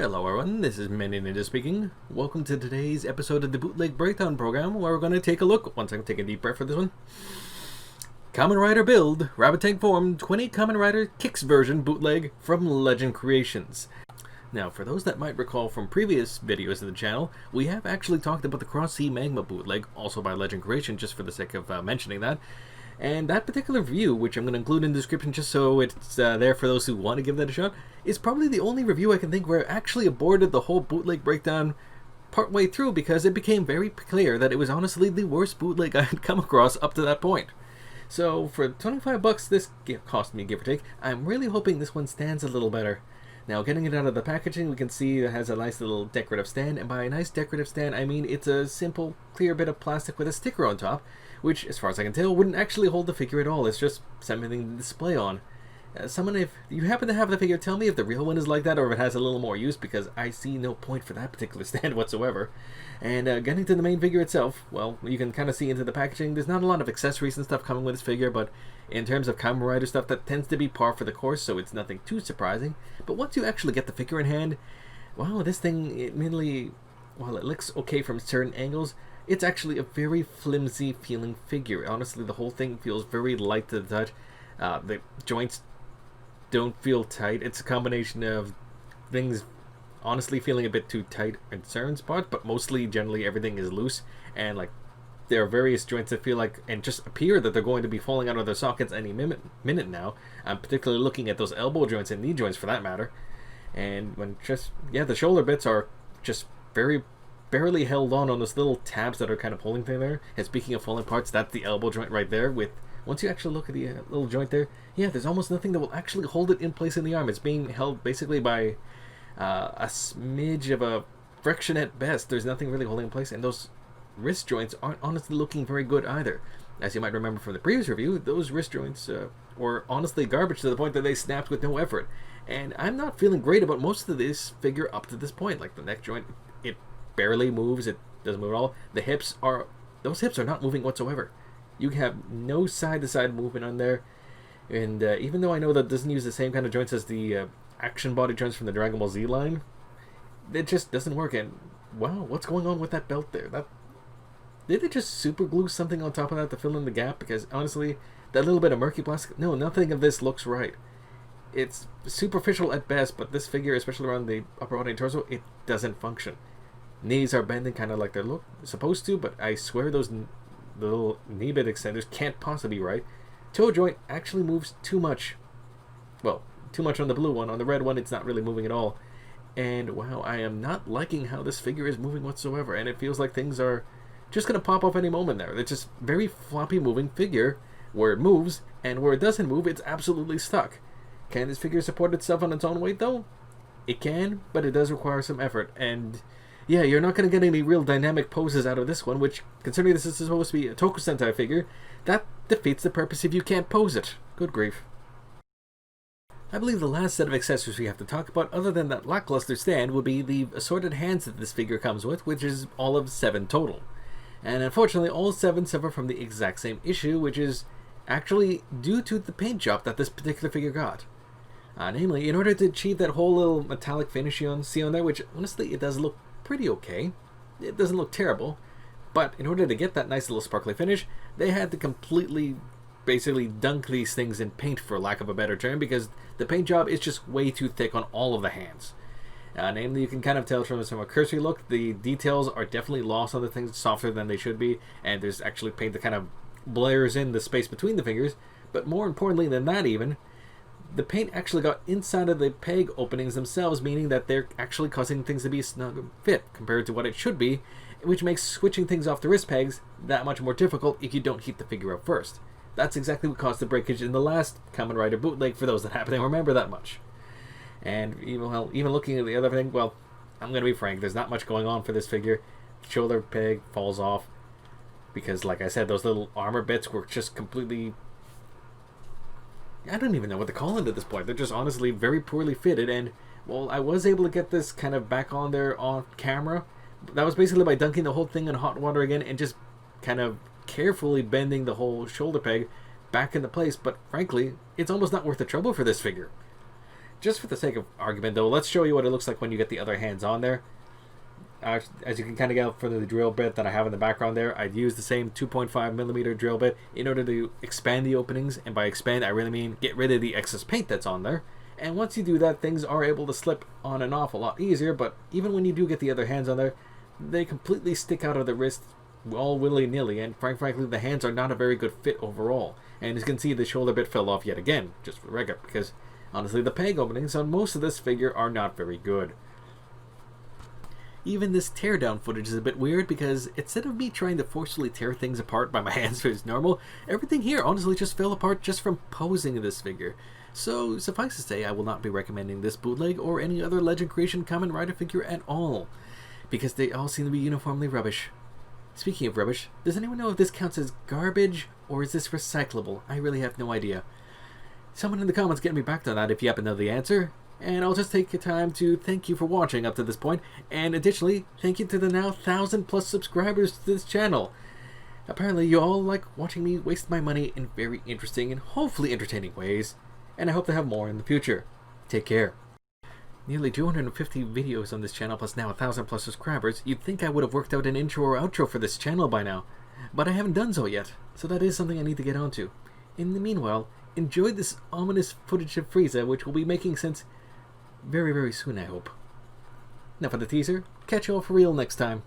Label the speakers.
Speaker 1: Hello everyone, this is Ninja speaking. Welcome to today's episode of the Bootleg Breakdown program, where we're going to take a look, once I can take a deep breath for this one, Kamen Rider Build, Rabbit Tank Form, 20 Kamen Rider Kicks version bootleg from Legend Creations. Now, for those that might recall from previous videos of the channel, we have actually talked about the Cross-Sea Magma bootleg, also by Legend Creations, just for the sake of mentioning that. And that particular review, which I'm going to include in the description just so it's there for those who want to give that a shot, is probably the only review I can think where I actually aborted the whole bootleg breakdown partway through because it became very clear that it was honestly the worst bootleg I had come across up to that point. So for 25 bucks this cost me, give or take, I'm really hoping this one stands a little better. Now, getting it out of the packaging, we can see it has a nice little decorative stand, and by a nice decorative stand, I mean it's a simple, clear bit of plastic with a sticker on top, which, as far as I can tell, wouldn't actually hold the figure at all. It's just something to display on. Someone, if you happen to have the figure, tell me if the real one is like that or if it has a little more use, because I see no point for that particular stand whatsoever. And getting to the main figure itself, well, you can kind of see into the packaging, there's not a lot of accessories and stuff coming with this figure, but in terms of Kamen Rider stuff, that tends to be par for the course, so it's nothing too surprising. But once you actually get the figure in hand, wow, this thing, admittedly, while it looks okay from certain angles, it's actually a very flimsy feeling figure. Honestly, the whole thing feels very light to the touch. The joints don't feel tight. It's a combination of things honestly feeling a bit too tight in certain spots, but mostly generally everything is loose, and like there are various joints that feel like and just appear that they're going to be falling out of their sockets any minute now. I'm particularly looking at those elbow joints and knee joints for that matter, and when just the shoulder bits are just very barely held on those little tabs that are kind of holding thing there. And speaking of falling parts, that's the elbow joint right there. With once you actually look at the little joint there, there's almost nothing that will actually hold it in place in the arm. It's being held basically by a smidge of a friction at best. There's nothing really holding in place, and those wrist joints aren't honestly looking very good either. As you might remember from the previous review, those wrist joints were honestly garbage to the point that they snapped with no effort. And I'm not feeling great about most of this figure up to this point. Like the neck joint, it barely moves. It doesn't move at all. The hips are not moving whatsoever. You have no side-to-side movement on there. And even though I know that doesn't use the same kind of joints as the action body joints from the Dragon Ball Z line, it just doesn't work. And wow, what's going on with that belt there? Did they just super glue something on top of that to fill in the gap? Because honestly, that little bit of murky plastic, no, nothing of this looks right. It's superficial at best, but this figure, especially around the upper body and torso, it doesn't function. Knees are bending kind of like they're supposed to, but I swear those little knee bit extenders can't possibly be right. Toe joint actually moves too much. Well, too much on the blue one. On the red one, it's not really moving at all. And wow, I am not liking how this figure is moving whatsoever, and it feels like things are just going to pop off any moment there. It's just very floppy moving figure where it moves, and where it doesn't move, it's absolutely stuck. Can this figure support itself on its own weight, though? It can, but it does require some effort, and yeah, you're not going to get any real dynamic poses out of this one, which, considering this is supposed to be a Toku Sentai figure, that defeats the purpose if you can't pose it. Good grief. I believe the last set of accessories we have to talk about, other than that lackluster stand, would be the assorted hands that this figure comes with, which is all of 7 total. And unfortunately, all 7 suffer from the exact same issue, which is actually due to the paint job that this particular figure got. Namely, in order to achieve that whole little metallic finish you see on there, which honestly it does look pretty okay. It doesn't look terrible, but in order to get that nice little sparkly finish, they had to completely basically dunk these things in paint, for lack of a better term, because the paint job is just way too thick on all of the hands. Namely, you can kind of tell from a cursory look, the details are definitely lost on the things, softer than they should be, and there's actually paint that kind of blurs in the space between the fingers. But more importantly than that even, the paint actually got inside of the peg openings themselves, meaning that they're actually causing things to be snug fit compared to what it should be, which makes switching things off the wrist pegs that much more difficult if you don't heat the figure up first. That's exactly what caused the breakage in the last Kamen Rider bootleg, for those that happen to remember that much. And even looking at the other thing, well, I'm going to be frank, there's not much going on for this figure. Shoulder peg falls off because, like I said, those little armor bits were just completely, I don't even know what to call them at this point. They're just honestly very poorly fitted, and well, I was able to get this kind of back on there on camera. That was basically by dunking the whole thing in hot water again and just kind of carefully bending the whole shoulder peg back into place, but frankly, it's almost not worth the trouble for this figure. just for the sake of argument, though, let's show you what it looks like when you get the other hands on there. As you can kind of get from the drill bit that I have in the background there, I'd use the same 2.5mm drill bit in order to expand the openings, and by expand I really mean get rid of the excess paint that's on there. And once you do that, things are able to slip on and off a lot easier, but even when you do get the other hands on there, they completely stick out of the wrist all willy-nilly, and frankly the hands are not a very good fit overall. And as you can see, the shoulder bit fell off yet again, just for the record, because honestly the peg openings on most of this figure are not very good. Even this teardown footage is a bit weird, because instead of me trying to forcefully tear things apart by my hands as normal, everything here honestly just fell apart just from posing this figure. So suffice to say, I will not be recommending this bootleg or any other Legend Creation Kamen Rider figure at all, because they all seem to be uniformly rubbish. Speaking of rubbish, does anyone know if this counts as garbage or is this recyclable? I really have no idea. Someone in the comments get me back on that if you happen to know the answer. And I'll just take the time to thank you for watching up to this point, and additionally, thank you to the now 1,000+ subscribers to this channel. Apparently you all like watching me waste my money in very interesting and hopefully entertaining ways, and I hope to have more in the future. Take care. Nearly 250 videos on this channel plus now 1,000+ subscribers. You'd think I would have worked out an intro or outro for this channel by now, but I haven't done so yet, so that is something I need to get onto. In the meanwhile, enjoy this ominous footage of Frieza, which we'll be making since very, very soon, I hope. Enough of the teaser. Catch you all for real next time.